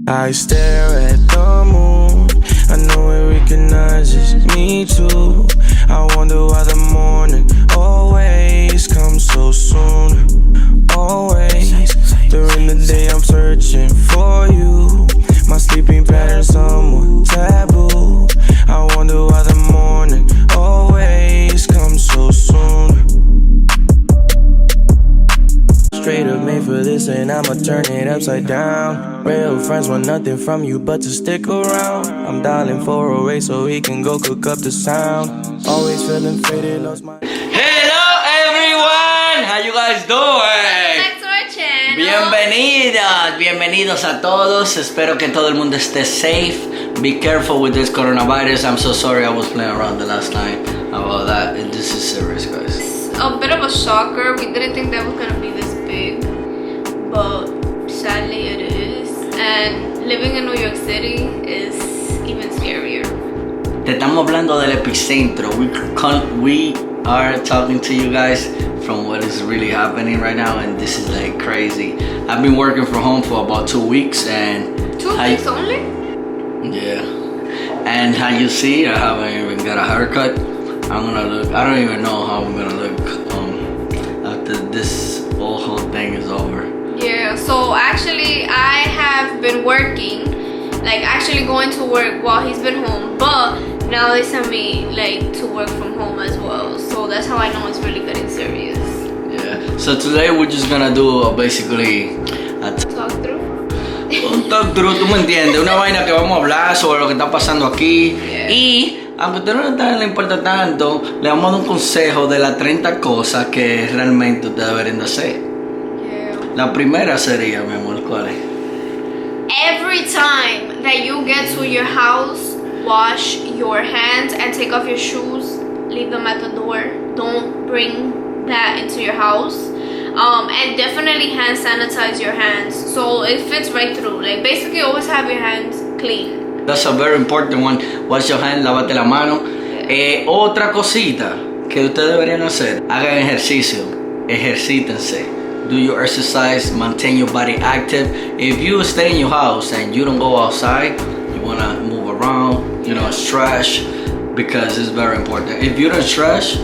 I stare at the moon, I know it recognizes me too. I wonder why the morning always comes so soon. Always, during the day I'm searching for you. My sleeping pattern's somewhat taboo. I wonder why the morning always comes so soon. Straight up made for this and I'ma turn it upside down. Real friends want nothing from you but to stick around. I'm dialing 408 so we can go cook up the sound. Always feeling faded, lost my... Hello everyone! How you guys doing? Back to our channel. Bienvenidos a todos. Espero que todo el mundo esté safe. Be careful with this coronavirus. I'm so sorry I was playing around the last night about that. This is serious, guys. A bit of a shocker. We didn't think that was gonna be this big, but sadly it is. And living in New York City is even scarier. Te estamos hablando del epicentro. We are talking to you guys from what is really happening right now, and this is like crazy. I've been working from home for about 2 weeks, and 2 weeks only? Yeah. And how you see, I haven't even got a haircut. I'm gonna look. I don't even know how I'm gonna look after this whole thing is over. Yeah. So actually, I have been working, like actually going to work while he's been home, but now they sent me like to work from home as well. So that's how I know it's really getting serious. Yeah. So today we're just gonna do basically a Talk through. un talk through, tú me entiendes, una vaina que vamos a hablar sobre lo que está pasando aquí. Yeah. Y aunque a usted no le importa tanto, le vamos a dar un consejo de las 30 cosas que realmente usted deberían de hacer. Yeah. La primera sería, mi amor, ¿cuál es? Every time that you get to your house, wash your hands and take off your shoes. Leave them at the door. Don't bring that into your house. And definitely hand sanitize your hands so it fits right through. Like basically always have your hands clean. That's a very important one. Wash your hands, lávate la mano. Otra cosita que ustedes deberían hacer, hagan ejercicio, ejercítense. Do your exercise, maintain your body active. If you stay in your house and you don't go outside, you wanna move around, you know, stretch, because it's very important. If you don't stretch,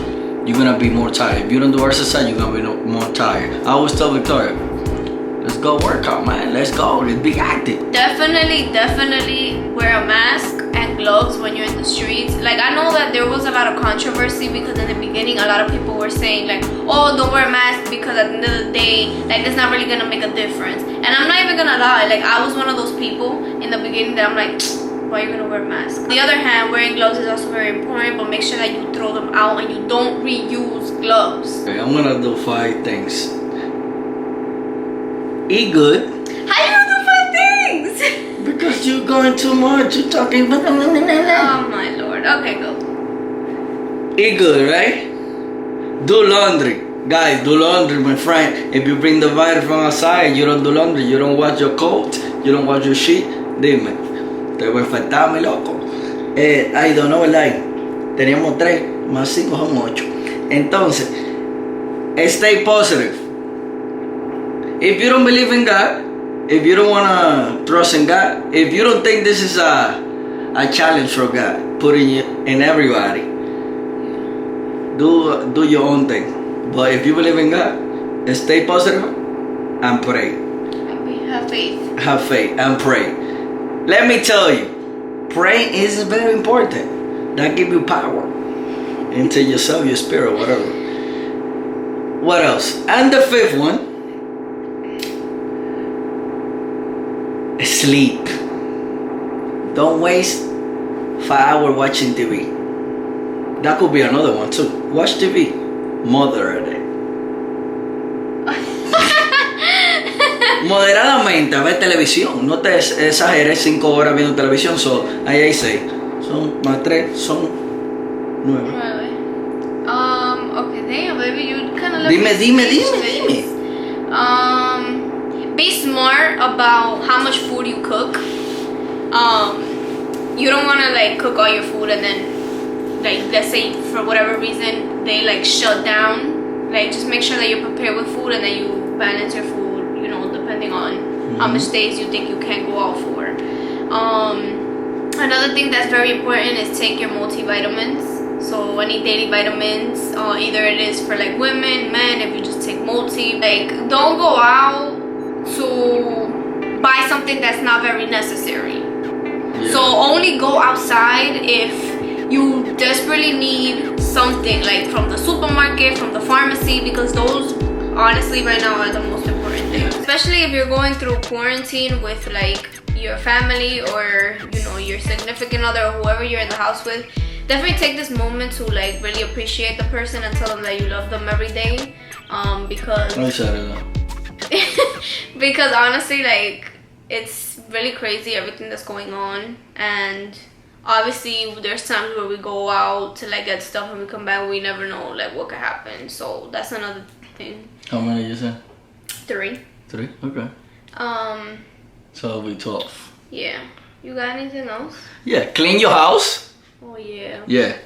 you're gonna be more tired. If you don't do exercise, you're gonna be more tired. I always tell Victoria, let's go work out, man. Let's go. Let's be active. Definitely wear a mask and gloves when you're in the streets. Like I know that there was a lot of controversy because in the beginning a lot of people were saying like, oh, don't wear a mask because at the end of the day, like it's not really gonna make a difference. And I'm not even gonna lie, like I was one of those people in the beginning that I'm like, why are you gonna wear a mask? On the other hand, wearing gloves is also very important, but make sure that you throw them out and you don't reuse gloves. Okay, I'm gonna do 5 things. Eat good. How you gonna do 5 things? Because you're going too much. You're talking. Oh my lord. Okay, go. Eat good, right? Do laundry. Guys, do laundry, my friend. If you bring the virus from outside, you don't do laundry, you don't wash your coat, you don't wash your sheet, dime. Te voy a infectar, mi loco. I don't know, like, teníamos 3, más 5 son 8. Entonces, stay positive. If you don't believe in God, if you don't want to trust in God, if you don't think this is a challenge for God, putting it in everybody, do your own thing. But if you believe in God, stay positive and pray. Have faith. Have faith and pray. Let me tell you, praying is very important. That gives you power into yourself, your spirit, whatever. What else? And the 5th one, sleep. Don't waste 5 hours watching TV. That could be another one too. Watch TV moderately. Moderadamente, ver televisión. No te exageres 5 horas viendo televisión. So, ahí hay 6. Son más 3, son 9. Okay, damn, baby, you kind of Dime. Be smart about how much food you cook. You don't want to like cook all your food and then like let's say for whatever reason they like shut down. Like just make sure that you're prepared with food and then you balance your food, you know, depending on how much days you think you can go out for. Another thing that's very important is take your multivitamins. So any daily vitamins, either it is for like women, men, if you just take multi, like don't go out to buy something that's not very necessary. Yeah. So only go outside if you desperately need something, like from the supermarket, from the pharmacy, because those honestly right now are the most important things. Especially if you're going through quarantine with like your family or your significant other or whoever you're in the house with. Definitely take this moment to like really appreciate the person and tell them that you love them every day, because because honestly, like, it's really crazy everything that's going on, and obviously there's times where we go out to like get stuff and we come back, we never know like what could happen. So that's another thing. How many you said? 3. 3? Okay. So it'll be 12. Yeah. You got anything else? Yeah, clean your house. Oh yeah. Yeah.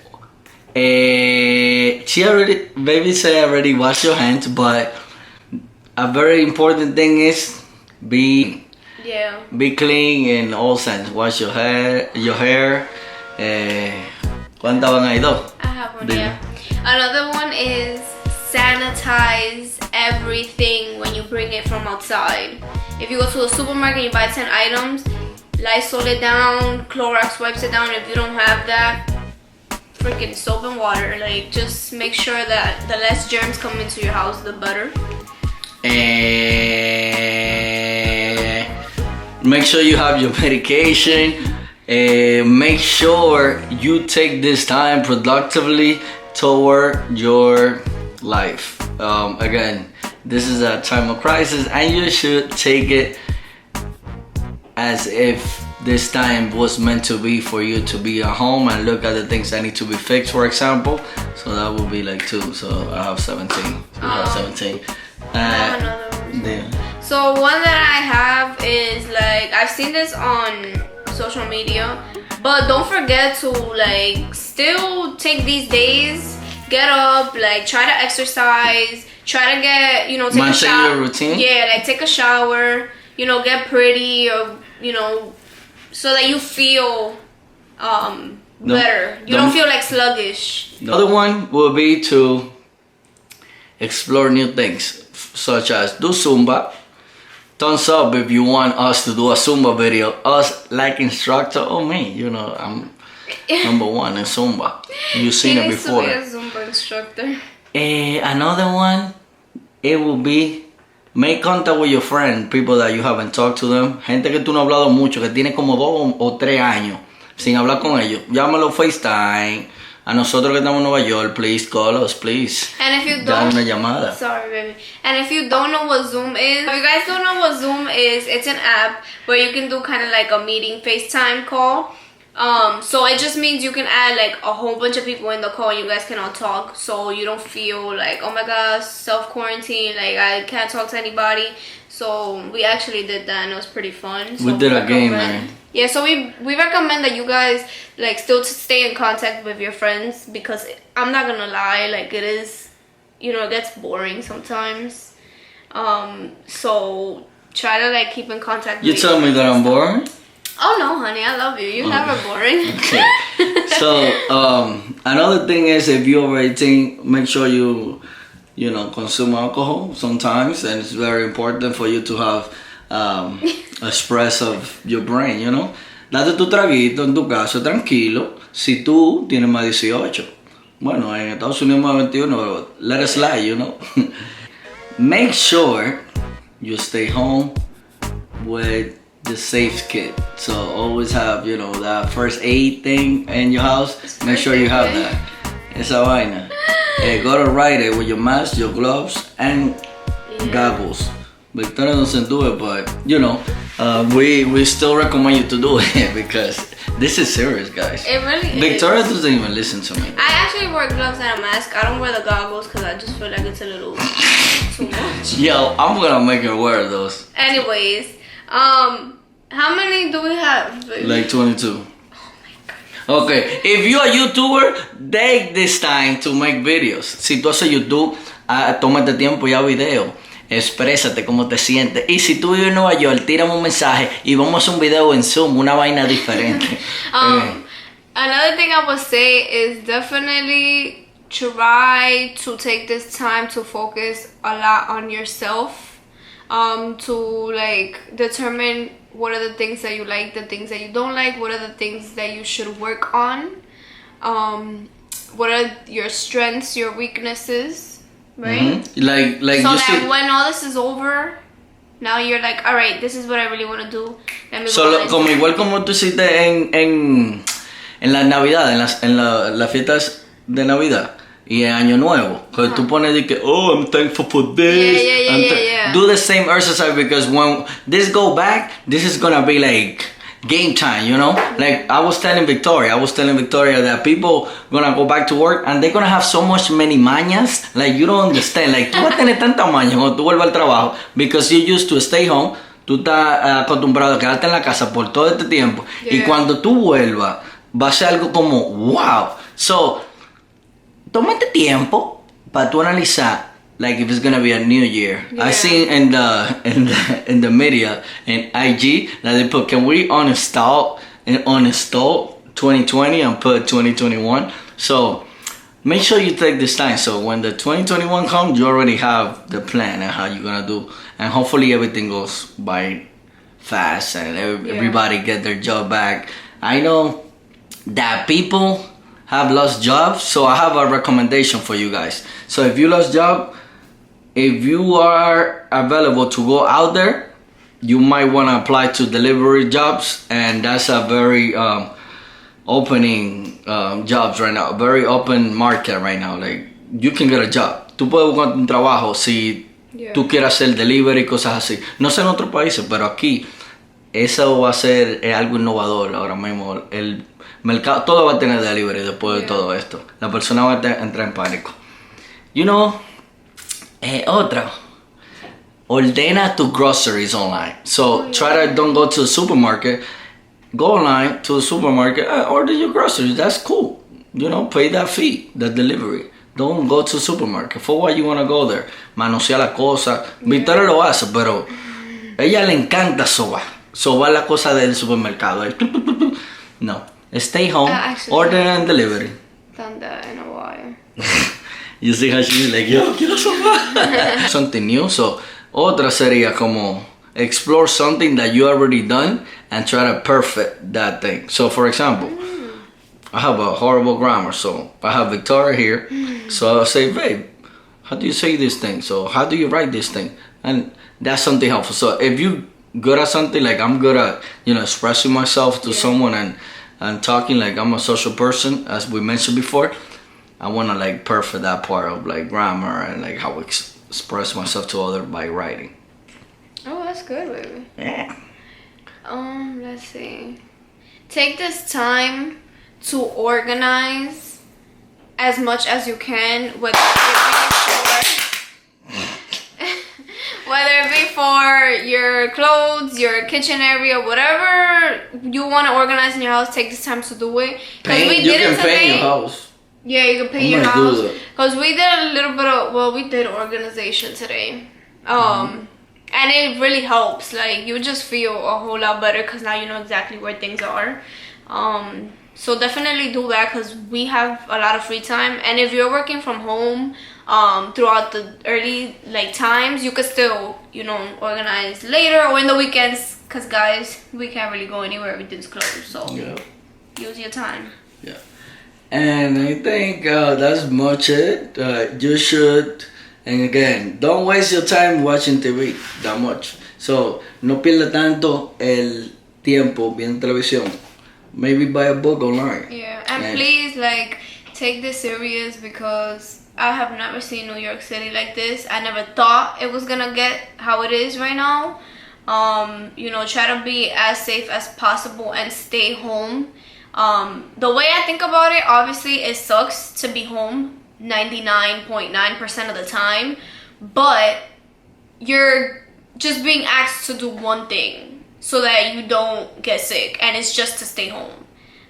Baby said already wash your hands, but a very important thing is be clean in all sense. Wash your hair. ¿Cuántas van ahí? 2? I have one, yeah. Another one is sanitize everything when you bring it from outside. If you go to a supermarket and you buy 10 items, Lysol it down, Clorox wipes it down. If you don't have that, freaking soap and water. Like, just make sure that the less germs come into your house, the better. Make sure you have your medication. Make sure you take this time productively toward your life. Again, this is a time of crisis, and you should take it as if this time was meant to be for you to be at home and look at the things that need to be fixed, for example. So that would be like 2. So I have 17. So you have 17. I have another one. Yeah. So one that I have is like, I've seen this on social media, but don't forget to like still take these days, get up, like try to exercise, try to get, take a shower. Your routine? Yeah, like take a shower, get pretty, or so that you feel better. You don't feel like sluggish. The other one will be to explore new things, such as do Zumba. Thumbs up if you want us to do a Zumba video. Us like instructor, me, I'm number 1 in Zumba. You've seen it before. He needs to be a Zumba instructor. Another one, it will be make contact with your friend, people that you haven't talked to them. Gente que tú no has hablado mucho, que tiene como 2 o 3 años sin hablar con ellos. Llámalo FaceTime. A nosotros que estamos en Nueva York, please call us, please. And if you don't, una llamada. Sorry, baby. And if you don't know what Zoom is, if you guys don't know what Zoom is, it's an app where you can do kind of like a meeting FaceTime call. So it just means you can add like a whole bunch of people in the call and you guys can all talk, so you don't feel like, oh my gosh, self-quarantine, like I can't talk to anybody. So we actually did that and it was pretty fun. So we did a game, man. Yeah, so we recommend that you guys like still to stay in contact with your friends, because I'm not gonna lie, like it is, it gets boring sometimes. So try to like keep in contact. You tell me that I'm boring? Oh no, honey, I love you. You're never boring. Okay. So another thing is, if you're over 18, make sure you consume alcohol sometimes, and it's very important for you to have a stress of your brain, Date tu traguito en tu casa tranquilo si tú tienes más 18. Bueno, en Estados Unidos más 21, let it slide, Make sure you stay home with the safe kit. So always have, that first aid thing in your house. Make sure you have that. Esa vaina. Go to Rite Aid with your mask, your gloves, and goggles. Victoria doesn't do it, but we still recommend you to do it because this is serious, guys. It really is. Victoria doesn't even listen to me. I actually wear gloves and a mask. I don't wear the goggles because I just feel like it's a little too much. Yo, I'm gonna make her wear those. Anyways, how many do we have, baby? Like 22. Okay, if you're a YouTuber, take this time to make videos. Si tú haces YouTube, tómate tiempo y haz video. exprésate cómo te sientes. Y si tú vives en Nueva York, tírame un mensaje y vamos a hacer un video en Zoom, una vaina diferente. Another thing I would say is definitely try to take this time to focus a lot on yourself, to like determine what are the things that you like, the things that you don't like, what are the things that you should work on, what are your strengths, your weaknesses, right? Like So you that see, when all this is over, now you're like, all right, this is what I really want to do. Let me go solo, on como and- igual como tú hiciste en la Navidad, en las fiestas de Navidad y en Año Nuevo, que tú pones de que, oh, I'm thankful for this. Yeah. Do the same exercise, because when this go back, this is gonna be like game time, you know? Like I was telling Victoria that people gonna go back to work and they're gonna have so much many mañas, like you don't understand. Like tú vas a tener tanta maña cuando tú vuelvas al trabajo, because you used to stay home. Tú estás acostumbrado a quedarte en la casa por todo este tiempo. Y Yeah. cuando tú vuelvas, va a ser algo como wow. So, tómate tiempo para tú analizar, like if it's gonna be a new year. Yeah. I seen in the media in IG that they put, can we uninstall 2020 and put 2021? So make sure you take this time. So when the 2021 comes, you already have the plan and how you're gonna do, and hopefully everything goes by fast and everybody get their job back. I know that people have lost jobs, so I have a recommendation for you guys. So if you lost job, if you are available to go out there, you might want to apply to delivery jobs, and that's a very opening jobs right now, very open market right now. Like you can get a job. Tú puedes buscar un trabajo si tú quieres hacer delivery y cosas así. No sé en otros países, pero aquí eso va a ser algo innovador ahora mismo. El mercado, todo va a tener delivery después de todo esto. La persona va a entrar en pánico. You know, otra. Ordena tus groceries online. So try to don't go to the supermarket. Go online to the supermarket. Order your groceries. That's cool. You know, pay that fee, the delivery. Don't go to the supermarket. For what you want to go there? Manosear la cosa. Victoria lo hace, pero a ella le encanta sobar. Sobar la cosa del supermercado. No. Stay home. Actually, Order and delivery. Done that in a while. You see how she's like, yo, quiero sobar. Something new. So, otra sería como explore something that you already done and try to perfect that thing. So, for example, I have a horrible grammar, so I have Victoria here. So I'll say, babe, how do you say this thing? So how do you write this thing? And that's something helpful. So if you good at something, like I'm good at, you know, expressing myself to someone and talking, like I'm a social person, as we mentioned before, I want to like perfect that part of like grammar and like how I express myself to others by writing. Oh, that's good, baby. Yeah. Let's see. Take this time to organize as much as you can, whether it be for your clothes, your kitchen area, whatever you want to organize in your house. Take this time to do it. Paint, you can paint your house. Yeah, you can paint Oh your my house. God. Because we did a little bit of, well, we did organization today. And it really helps. Like, you just feel a whole lot better because now you know exactly where things are. So definitely do that because we have a lot of free time. And if you're working from home throughout the early like times, you could still, you know, organize later or in the weekends. Because guys, we can't really go anywhere. Everything's closed. So use your time. Yeah. And I think that's much it. You should, and again, don't waste your time watching TV that much. So, no pierda tanto el tiempo viendo televisión. Maybe buy a book online. Yeah, and please, like, take this serious because I have never seen New York City like this. I never thought it was gonna get how it is right now. You know, try to be as safe as possible and stay home. The way I think about it, obviously it sucks to be home 99.9% of the time, but you're just being asked to do one thing so that you don't get sick, and it's just to stay home.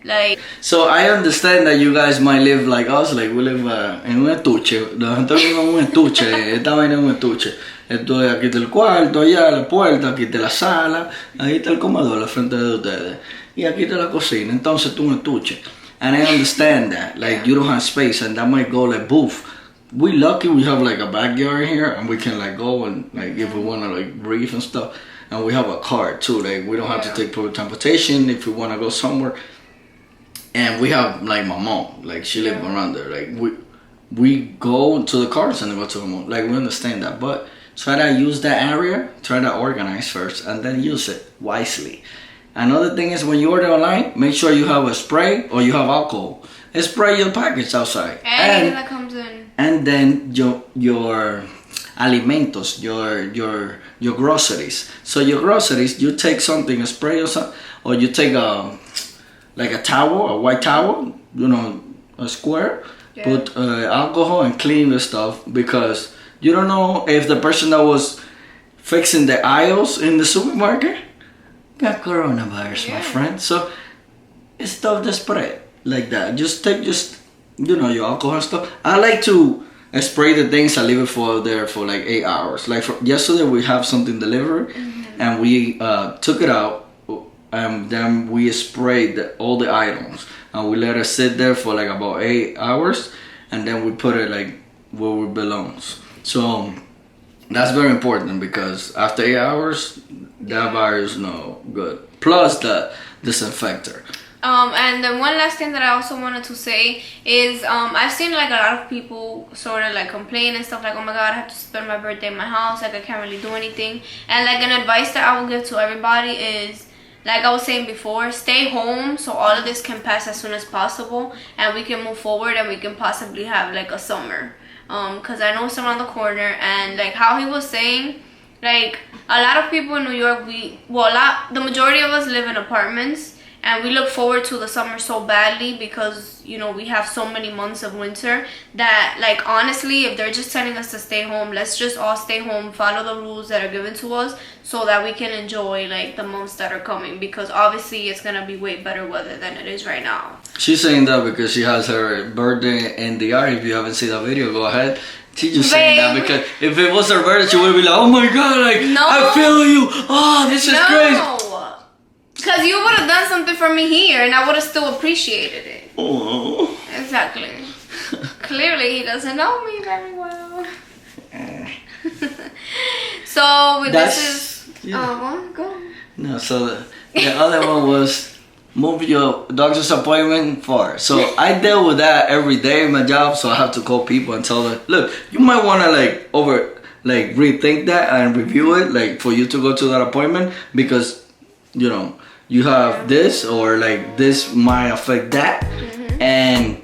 Like, so I understand that you guys might live like us, like we live en un estuche. Nosotros vivimos en un estuche, esta vaina es un estuche. Esto es aquí está el cuarto, allá la puerta, aquí está la sala, ahí está el comedor al frente de ustedes. Y aquí está la cocina. Entonces tú un estuche. And I understand that. Like you don't have space and that might go like boof. We lucky we have like a backyard here and we can like go and like if we wanna like breathe and stuff. And we have a car too. Like we don't have to take public transportation if we wanna go somewhere. And we have like my mom, like she lives around there. Like we go to the cars and go to the mall. Like we understand that, but try to use that area, try to organize first, and then use it wisely. Another thing is when you order online, make sure you have a spray or you have alcohol. And spray your package outside. Anything that comes in. And then your alimentos, your groceries. So your groceries, you take something, a spray or something, or you take like a towel, a white towel, a square, put alcohol and clean the stuff because you don't know if the person that was fixing the aisles in the supermarket got coronavirus, my friend. So it's stuff that's spread like that. Just take your alcohol and stuff. I like to spray the things. I leave it there for like 8 hours. Like yesterday we have something delivered and we took it out and then we sprayed all the items and we let it sit there for like about 8 hours and then we put it like where it belongs. So that's very important because after 8 hours that virus is no good. Plus the disinfector. And then one last thing that I also wanted to say is I've seen like a lot of people sort of like complain and stuff like, oh my god, I have to spend my birthday in my house, like I can't really do anything. And like an advice that I will give to everybody is, like I was saying before, stay home so all of this can pass as soon as possible and we can move forward and we can possibly have like a summer. Because I know it's around the corner and like how he was saying, like a lot of people in New York, the majority of us live in apartments and we look forward to the summer so badly because we have so many months of winter that like honestly if they're just telling us to stay home, let's just all stay home, follow the rules that are given to us so that we can enjoy like the months that are coming because obviously it's gonna be way better weather than it is right now. She's saying that because she has her birthday in the yard. If you haven't seen that video, go ahead. She just saying that because if it was her birthday, she would be like, oh my god, like no. I feel you. Oh, this is crazy. Because you would have done something for me here and I would have still appreciated it. Oh. Exactly. Clearly he doesn't know me very well. So this is... Oh, go. No, so the other one was move your doctor's appointment for. So I deal with that every day in my job, so I have to call people and tell them, look, you might want to rethink that and review it, like for you to go to that appointment because, you have this or like this might affect that. And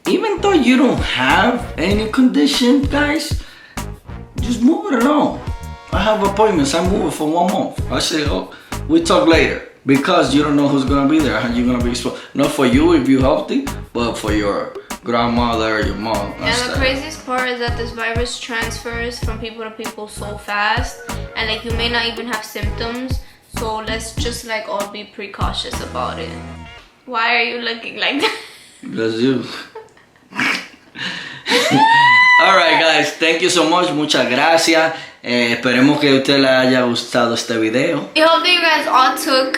even though you don't have any condition, guys, just move it along. I have appointments, I move it for 1 month. I say, oh, we talk later because you don't know who's gonna be there and you're gonna be exposed. Not for you if you're healthy, but for your grandmother, your mom. And the craziest part is that this virus transfers from people to people so fast and like you may not even have symptoms. So let's just like all be precautious about it. Why are you looking like that? Because you. Alright guys, thank you so much. Muchas gracias. Esperemos que a usted le haya gustado este video. I hope that you guys all took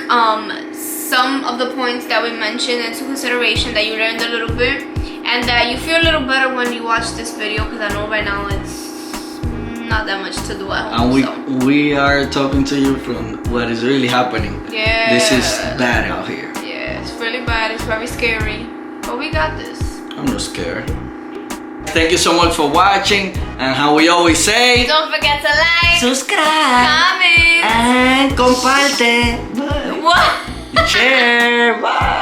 some of the points that we mentioned into consideration, that you learned a little bit and that you feel a little better when you watch this video because I know right now it's not that much to do at home. And we are talking to you from what is really happening. Yeah. This is bad out here. Yeah, it's really bad. It's very scary. But we got this. I'm not scared. Thank you so much for watching. And how we always say, don't forget to like, subscribe, comment, and comparte. What? Share. Bye.